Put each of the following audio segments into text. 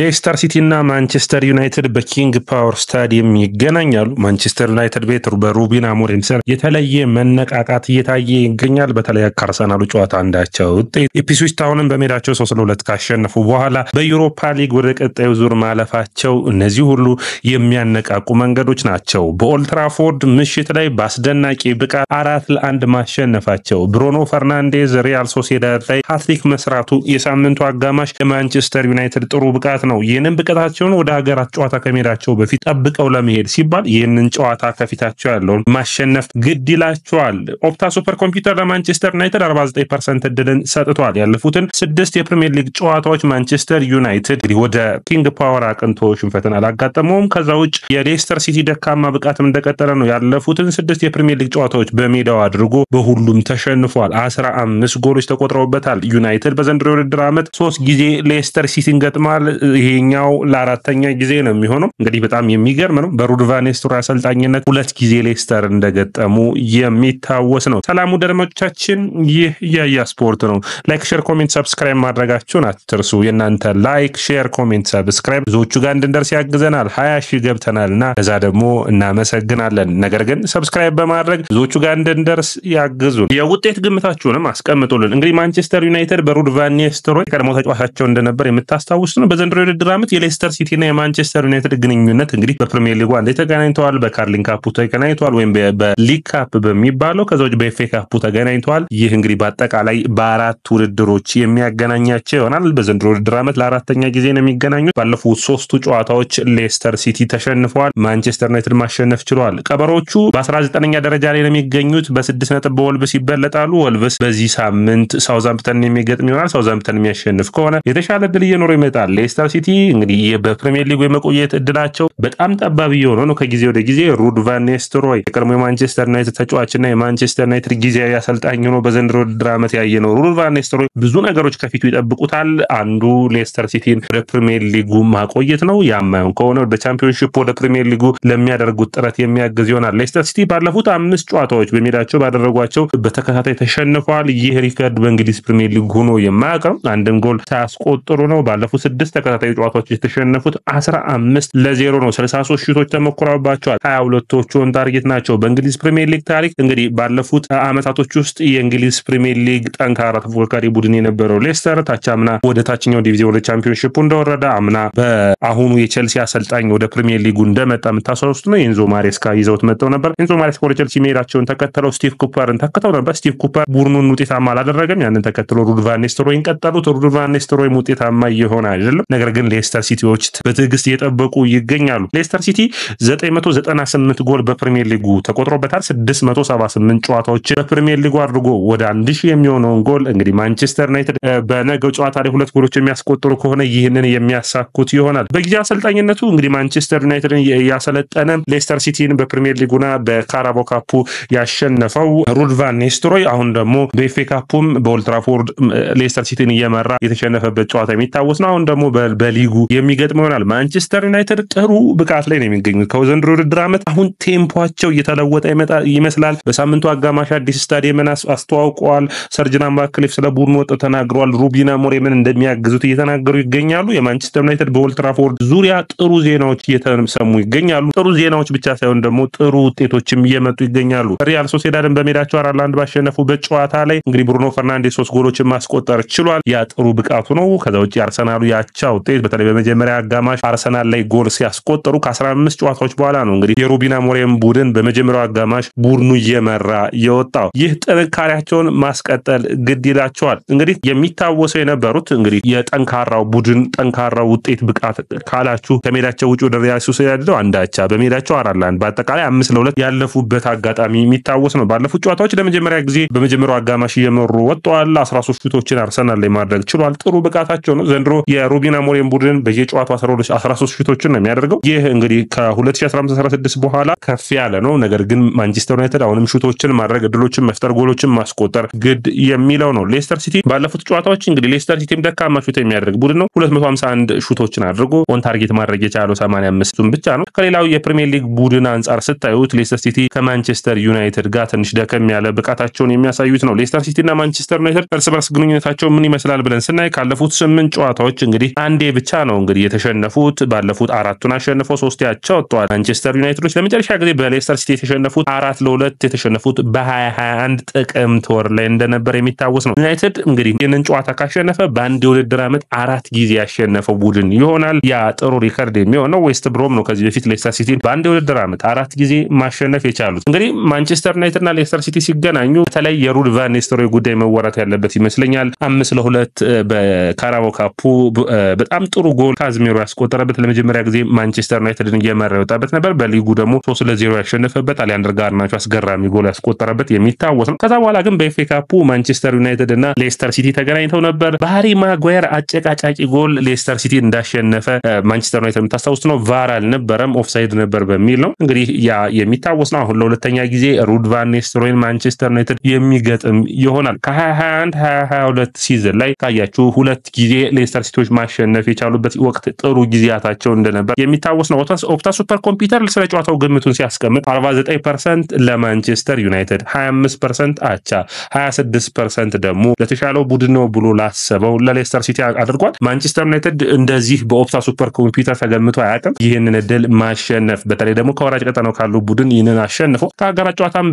ሌስተር ሲቲ እና ማንቸስተር ዩናይትድ በኪንግ ፓወር ስታዲየም ይገናኛሉ። ማንቸስተር ዩናይትድ ቤት በሩበን አሞሪም ስር የተለየ መነቃቃት እየታየ ይገኛል። በተለይ ከአርሰናሉ ጨዋታ አንዳቸው ውጤት ኢፕስዊች ታውንን በሜዳቸው 3-2 ካሸነፉ በኋላ በዩሮፓ ሊግ ወደ ቀጣዩ ዙር ማለፋቸው እነዚህ ሁሉ የሚያነቃቁ መንገዶች ናቸው። በኦልድ ትራፎርድ ምሽት ላይ በአስደናቂ ብቃት 4-1 ማሸነፋቸው ብሩኖ ፈርናንዴዝ ሪያል ሶሲዳድ ላይ ሃትሪክ መስራቱ የሳምንቱ አጋማሽ የማንቸስተር ዩናይትድ ጥሩ ብቃት ነው። ይህንን ብቃታቸውን ወደ ሀገራት ጨዋታ ከሜዳቸው በፊት ጠብቀው ለመሄድ ሲባል ይህንን ጨዋታ ከፊታቸው ያለውን ማሸነፍ ግድ ይላቸዋል። ኦፕታ ሱፐር ኮምፒውተር ለማንቸስተር ዩናይትድ 49% እድልን ሰጥቷል። ያለፉትን 6 የፕሪሚየር ሊግ ጨዋታዎች ማንቸስተር ዩናይትድ እንግዲህ ወደ ኪንግ ፓወር አቅንቶ ሽንፈትን አላጋጠመውም። ከዛ ውጭ የሌስተር ሲቲ ደካማ ብቃትም እንደቀጠለ ነው። ያለፉትን 6 የፕሪሚየር ሊግ ጨዋታዎች በሜዳው አድርጎ በሁሉም ተሸንፏል። 15 ጎሎች ተቆጥረውበታል። ዩናይትድ በዘንድሮ የውድድር ዓመት 3 ጊዜ ሌስተር ሲቲን ገጥሟል። ይሄኛው ለአራተኛ ጊዜ ነው የሚሆነው። እንግዲህ በጣም የሚገርም ነው። በሩድ ቫን ኒስተልሮይ አሰልጣኝነት 2 ጊዜ ሌስተር እንደገጠሙ የሚታወስ ነው። ሰላም ውድ አድማጮቻችን፣ ይህ ያያ ስፖርት ነው። ላይክ፣ ሼር፣ ኮሜንት፣ ሰብስክራይብ ማድረጋችሁን አትርሱ። የእናንተ ላይክ፣ ሼር፣ ኮሜንት፣ ሰብስክራይብ ብዙዎቹ ጋር እንድንደርስ ያግዘናል። 20 ሺህ ገብተናልና ለዛ ደግሞ እናመሰግናለን። ነገር ግን ሰብስክራይብ በማድረግ ብዙዎቹ ጋር እንድንደርስ ያግዙን። የውጤት ግምታችሁንም አስቀምጡልን። እንግዲህ ማንቸስተር ዩናይትድ በሩድ ቫን ኒስተልሮይ ቀድሞ ተጫዋቻቸው እንደነበር የምታስታውሱ ነው። በዘንድሮ የውድድር ዓመት የሌስተር ሲቲ እና የማንቸስተር ዩናይትድ ግንኙነት እንግዲህ በፕሪሚየር ሊጉ አንዴ ተገናኝተዋል። በካርሊንግ ካፑ ተገናኝተዋል፣ ወይም በሊግ ካፕ በሚባለው ከዛ ውጭ በኤፍኤ ካፑ ተገናኝተዋል። ይህ እንግዲህ በአጠቃላይ በ4 ውድድሮች የሚያገናኛቸው ይሆናል። በዘንድሮ የውድድር ዓመት ለአራተኛ ጊዜ ነው የሚገናኙት። ባለፉት 3ቱ ጨዋታዎች ሌስተር ሲቲ ተሸንፈዋል፣ ማንቸስተር ዩናይትድ ማሸነፍ ችሏል። ቀበሮቹ በ19ኛ ደረጃ ላይ ነው የሚገኙት። በ6 ነጥብ በወልቭስ ይበለጣሉ። ወልቭስ በዚህ ሳምንት ሳውዛምፕተን የሚገጥም ይሆናል። ሳውዛምፕተን የሚያሸንፍ ከሆነ የተሻለ እድል እየኖረው ይመጣል። ሌስተር ሲቲ እንግዲህ በፕሪሚየር ሊጉ የመቆየት እድላቸው በጣም ጠባብ እየሆነ ነው ከጊዜ ወደ ጊዜ። ሩድ ቫን ኒስተልሮይ የቀድሞ የማንቸስተር ዩናይትድ ተጫዋችና የማንቸስተር ዩናይትድ ጊዜያዊ አሰልጣኝ ሆኖ በዘንድሮ ውድድር ዓመት ያየነው ሩድ ቫን ኒስተልሮይ ብዙ ነገሮች ከፊቱ ይጠብቁታል። አንዱ ሌስተር ሲቲን ወደ ፕሪሚየር ሊጉ ማቆየት ነው። ያማየውን ከሆነ ወደ ቻምፒዮንሺፕ ወደ ፕሪሚየር ሊጉ ለሚያደርጉት ጥረት የሚያግዝ ይሆናል። ሌስተር ሲቲ ባለፉት 5 ጨዋታዎች በሜዳቸው ባደረጓቸው በተከታታይ ተሸንፈዋል። ይህ ሪከርድ በእንግሊዝ ፕሪሚየር ሊግ ሆኖ የማያውቀው አንድም ጎል ሳያስቆጥሩ ነው። ባለፉት 6 ተከታታይ ጨዋታዎች የተሸነፉት 15-0 ነው። 63 ሹቶች ተሞክረውባቸዋል። 22ቶቹ ኦን ታርጌት ናቸው። በእንግሊዝ ፕሪሚየር ሊግ ታሪክ እንግዲህ ባለፉት አመታቶች ውስጥ የእንግሊዝ ፕሪሚየር ሊግ ጠንካራ ተፎካካሪ ቡድን የነበረው ሌስተር ታቻምና ወደ ታችኛው ዲቪዚዮን ወደ ቻምፒዮንሺፑ እንደወረደ አምና በአሁኑ የቼልሲ አሰልጣኝ ወደ ፕሪሚየር ሊጉ እንደመጣ የምታስታውሱት ነው። ኤንዞ ማሬስካ ይዘውት መጥተው ነበር። ኤንዞ ማሬስካ ወደ ቼልሲ መሄዳቸውን ተከትለው ስቲቭ ኩፐርን ተከተው ነበር። ስቲቭ ኩፐር ቡድኑን ውጤታማ አላደረገም። ያንን ተከትሎ ሩድ ቫን ኒስተልሮይን ቀጠሉት። ሩድ ቫን ኒስተልሮይ ውጤታማ እየሆነ አይደለም። ነገር ግን ሌስተር ሲቲዎች በትዕግስት እየጠበቁ ይገኛሉ። ሌስተር ሲቲ 998 ጎል በፕሪሚየር ሊጉ ተቆጥሮበታል። 678 ጨዋታዎች በፕሪሚየር ሊጉ አድርጎ ወደ 1000 የሚሆነውን ጎል እንግዲህ ማንቸስተር ዩናይትድ በነገው ጨዋታ ላይ 2 ጎሎች የሚያስቆጥሩ ከሆነ ይህንን የሚያሳኩት ይሆናል። በጊዜ አሰልጣኝነቱ እንግዲህ ማንቸስተር ዩናይትድን ያሰለጠነ ሌስተር ሲቲን በፕሪሚየር ሊጉና በካራባኦ ካፑ ያሸነፈው ሩድ ቫን ኒስተልሮይ አሁን ደግሞ በኤፍኤ ካፑም በኦልድ ትራፎርድ ሌስተር ሲቲን እየመራ የተሸነፈበት ጨዋታ የሚታወስ ነው። አሁን ደግሞ በሊጉ የሚገጥመው ይሆናል። ማንቸስተር ዩናይትድ ጥሩ ብቃት ላይ ነው የሚገኙት። ከዘንድሮ ውድድር ዓመት አሁን ቴምፖቸው እየተለወጠ ይመስላል። በሳምንቱ አጋማሽ አዲስ ስታዲየምን አስተዋውቀዋል። ሰር ጂም ራትክሊፍ ስለ ቡድኑ ወጥተው ተናግረዋል። ሩበን አሞሪምን እንደሚያግዙት እየተናገሩ ይገኛሉ። የማንቸስተር ዩናይትድ በኦልድ ትራፎርድ ዙሪያ ጥሩ ዜናዎች እየተሰሙ ይገኛሉ። ጥሩ ዜናዎች ብቻ ሳይሆን ደግሞ ጥሩ ውጤቶችም እየመጡ ይገኛሉ። ሪያል ሶሲዳድን በሜዳቸው 4-1 ባሸነፉበት ጨዋታ ላይ እንግዲህ ብሩኖ ፈርናንዴዝ 3 ጎሎችን ማስቆጠር ችሏል። ያ ጥሩ ብቃቱ ነው። ከዛ ውጭ አርሰናሉ ያቻ ውጤት በተለይ በመጀመሪያ አጋማሽ አርሰናል ላይ ጎል ሲያስቆጠሩ ከ15 ጨዋታዎች በኋላ ነው እንግዲህ የሩበን አሞሪም ቡድን በመጀመሪያው አጋማሽ ቡድኑ እየመራ የወጣው። ይህ ጥንካሬያቸውን ማስቀጠል ግድ ይላቸዋል። እንግዲህ የሚታወሰው የነበሩት እንግዲህ የጠንካራው ቡድን ጠንካራው ውጤት ብቃት ካላችሁ ከሜዳቸው ውጭ ወደ ሪያል ሶሲዳድ አንዳቻ በሜዳቸው 4-1 በአጠቃላይ 5-2 ያለፉበት አጋጣሚ የሚታወስ ነው። ባለፉት ጨዋታዎች ለመጀመሪያ ጊዜ በመጀመሪያው አጋማሽ እየመሩ ወጥተዋል። 13 ሹቶችን አርሰናል ላይ ማድረግ ችሏል። ጥሩ ብቃታቸው ነው። ዘንድሮ የሩበን አሞሪም ቡድን በየጨዋታው 13 ሹቶችን ነው የሚያደርገው። ይህ እንግዲህ ከ2015-16 በኋላ ከፍ ያለ ነው። ነገር ግን ማንቸስተር ዩናይትድ አሁንም ሹቶችን ማድረግ፣ እድሎችን መፍጠር፣ ጎሎችን ማስቆጠር ግድ የሚለው ነው። ሌስተር ሲቲ ባለፉት ጨዋታዎች እንግዲህ ሌስተር ሲቲም ደካማ ሹት የሚያደርግ ቡድን ነው። 251 ሹቶችን አድርጎ ኦን ታርጌት ማድረግ የቻለው 85ቱን ብቻ ነው። ከሌላው የፕሪሚየር ሊግ ቡድን አንጻር ስታዩት ሌስተር ሲቲ ከማንቸስተር ዩናይትድ ጋር ትንሽ ደከም ያለ ብቃታቸውን የሚያሳዩት ነው። ሌስተር ሲቲ እና ማንቸስተር ዩናይትድ እርስ በርስ ግንኙነታቸው ምን ይመስላል ብለን ስናይ ካለፉት 8 ጨዋታዎች እንግዲህ አንዴ ብቻ ነው እንግዲህ የተሸነፉት። ባለፉት አራቱን አሸንፈው 3 ያቻ ወጥተዋል። ማንቸስተር ዩናይትዶች ለመጨረሻ ጊዜ በሌስተር ሲቲ የተሸነፉት 4-2 የተሸነፉት በ2021 ጥቅምት ወር ላይ እንደነበር የሚታወስ ነው። ዩናይትድ እንግዲህ ይህንን ጨዋታ ካሸነፈ በአንድ የውድድር ዓመት 4 ጊዜ ያሸነፈው ቡድን ይሆናል። ያ ጥሩ ሪከርድ የሚሆነው ዌስት ብሮም ነው። ከዚህ በፊት ሌስተር ሲቲን በአንድ የውድድር ዓመት 4 ጊዜ ማሸነፍ የቻሉት። እንግዲህ ማንቸስተር ዩናይትድ እና ሌስተር ሲቲ ሲገናኙ በተለይ የሩድ ቫን ኒስተልሮይ ጉዳይ መወራት ያለበት ይመስለኛል። 5-2 በካራባኦ ካፑ በጣም ጥሩ ጎል ካዝሜሮ ያስቆጠረበት ለመጀመሪያ ጊዜ ማንቸስተር ዩናይትድን እየመራ የወጣበት ነበር። በሊጉ ደግሞ 3-0 ያሸነፈበት አሊያንደር ጋርናቾ አስገራሚ ጎል ያስቆጠረበት የሚታወስ ነው። ከዛ በኋላ ግን በኤፍኤ ካፑ ማንቸስተር ዩናይትድ እና ሌስተር ሲቲ ተገናኝተው ነበር። በሃሪ ማጓየር አጨቃጫቂ ጎል ሌስተር ሲቲ እንዳሸነፈ ማንቸስተር ዩናይትድ የምታስታውስ ነው። ቫር አልነበረም ኦፍሳይድ ነበር በሚል ነው እንግዲህ ያ የሚታወስ ነው። አሁን ለሁለተኛ ጊዜ ሩድ ቫን ኒስተልሮይን ማንቸስተር ዩናይትድ የሚገጥም ይሆናል። ከ2021-2022 ሲዝን ላይ ታያችሁ 2 ጊዜ ሌስተር ሲቲዎች ማሸነፍ የቻሉበት ወቅት ጥሩ ጊዜያታቸው እንደነበር የሚታወስ ነው። ኦፕታ ሱፐር ኮምፒውተር ስለ ጨዋታው ግምቱን ሲያስቀምጥ 49% ለማንቸስተር ዩናይትድ፣ 25% አቻ፣ 26% ደግሞ ለተሻለው ቡድን ነው ብሎ ላሰበው ለሌስተር ሲቲ አድርጓል። ማንቸስተር ዩናይትድ እንደዚህ በኦፕታ ሱፐር ኮምፒውተር ተገምቶ አያውቅም። ይህንን እድል ማሸነፍ በተለይ ደግሞ ከወራጅ ቀጠናው ካሉ ቡድን ይህንን አሸንፎ ከሀገራት ጨዋታም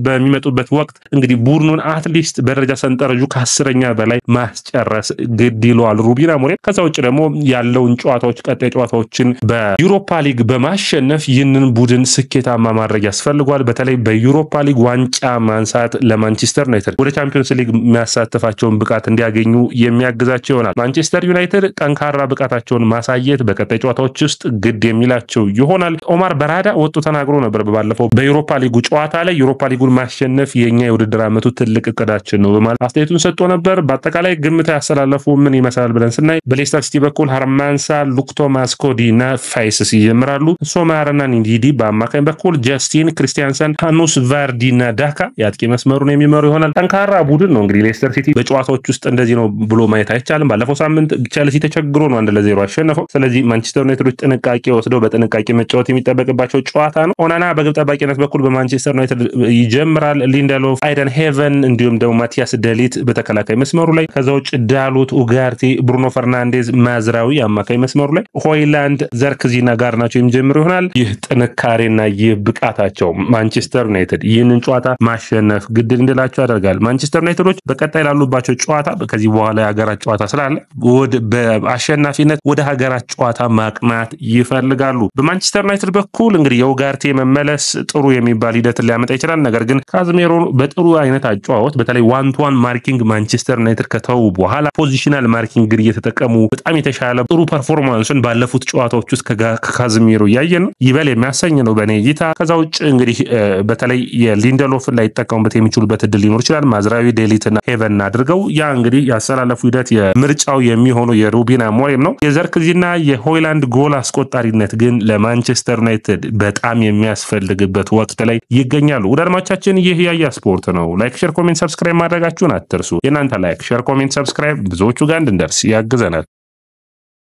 በሚመጡበት ወቅት እንግዲህ ቡድኑን አትሊስት በደረጃ ሰንጠረዡ ከ10ኛ በላይ ማስጨረስ ግድ ይለዋል ሩበን አሞሪም። ከዛ ውጭ ደግሞ ያለውን ጨዋታዎች ቀጣይ ጨዋታዎችን በዩሮፓ ሊግ በማሸነፍ ይህንን ቡድን ስኬታማ ማድረግ ያስፈልጓል። በተለይ በዩሮፓ ሊግ ዋንጫ ማንሳት ለማንቸስተር ዩናይትድ ወደ ቻምፒዮንስ ሊግ የሚያሳትፋቸውን ብቃት እንዲያገኙ የሚያግዛቸው ይሆናል። ማንቸስተር ዩናይትድ ጠንካራ ብቃታቸውን ማሳየት በቀጣይ ጨዋታዎች ውስጥ ግድ የሚላቸው ይሆናል። ኦማር በራዳ ወጥቶ ተናግሮ ነበር ባለፈው በዩሮፓ ሊጉ ጨዋታ ላይ ዩሮፓ ሊጉን ማሸነፍ የኛ የውድድር ዓመቱ ትልቅ እቅዳችን ነው በማለት አስተያየቱን ሰጥቶ ነበር። በአጠቃላይ ግምት ያስተላለፉ ምን ይመስላል ብለን ስናይ በሌስተር ሲቲ በኩል ሃርማንሳ፣ ሉክ ቶማስ፣ ኮዲ እና ፋይስስ ይጀምራሉ። ሶማርና ኒንዲዲ በአማካኝ በኩል ጀስቲን፣ ክሪስቲያንሰን፣ ሃኑስ፣ ቫርዲ እና ዳካ የአጥቂ መስመሩን የሚመሩ ይሆናል። ጠንካራ ቡድን ነው እንግዲህ ሌስተር ሲቲ በጨዋታዎች ውስጥ እንደዚህ ነው ብሎ ማየት አይቻልም። ባለፈው ሳምንት ቸልሲ ተቸግሮ ነው 1-0 አሸነፈው። ስለዚህ ማንቸስተር ዩናይትዶች ጥንቃቄ ወስደው በጥንቃቄ መጫወት የሚጠበቅባቸው ጨዋታ ነው። ኦናና በግብ ጠባቂነት በኩል በማንቸስተር ዩናይትድ ይጀምራል። ሊንደሎፍ፣ አይደን ሄቨን እንዲሁም ደግሞ ማቲያስ ደሊት በተከላካይ መስመሩ ላይ፣ ከዛ ውጭ ዳሎት፣ ኡጋርቲ፣ ብሩኖ ፈርናንዴዝ፣ ማዝራዊ አማካይ መስመሩ ላይ፣ ሆይላንድ፣ ዘርክዚና ጋር ናቸው የሚጀምሩ ይሆናል። ይህ ጥንካሬና ይህ ብቃታቸው ማንቸስተር ዩናይትድ ይህንን ጨዋታ ማሸነፍ ግድ እንዲላቸው ያደርጋል። ማንቸስተር ዩናይትዶች በቀጣይ ላሉባቸው ጨዋታ ከዚህ በኋላ የሀገራት ጨዋታ ስላለ በአሸናፊነት ወደ ሀገራት ጨዋታ ማቅናት ይፈልጋሉ። በማንቸስተር ዩናይትድ በኩል እንግዲህ የኡጋርቲ መመለስ ጥሩ የሚባል ሂደት ሊያመጣ ይችላል። ነገር ግን ካዝሜሮ በጥሩ አይነት አጨዋወት በተለይ ዋን ቱ ዋን ማርኪንግ ማንቸስተር ዩናይትድ ከተው በኋላ ፖዚሽናል ማርኪንግ እየተጠቀሙ በጣም የተሻለ ጥሩ ፐርፎርማንስን ባለፉት ጨዋታዎች ውስጥ ከካዝሜሮ እያየን ነው። ይበል የሚያሰኝ ነው በኔ እይታ። ከዛ ውጭ እንግዲህ በተለይ የሊንደሎፍን ላይ ይጠቀሙበት የሚችሉበት እድል ሊኖር ይችላል። ማዝራዊ፣ ዴሊትና ሄቨን አድርገው ያ እንግዲህ ያሰላለፉ ሂደት የምርጫው የሚሆነው የሩበን አሞሪም ነው። የዘርክዚና የሆይላንድ ጎል አስቆጣሪነት ግን ለማንቸስተር ዩናይትድ በጣም የሚያስፈልግበት ወቅት ላይ ይገኛሉ። ወደ አድማጮቻችን ይህ ያያ ስፖርት ነው። ላይክ፣ ሼር፣ ኮሜንት፣ ሰብስክራይብ ማድረጋችሁን አትርሱ። የእናንተ ላይክ፣ ሼር፣ ኮሜንት፣ ሰብስክራይብ ብዙዎቹ ጋር እንድንደርስ ያግዘናል።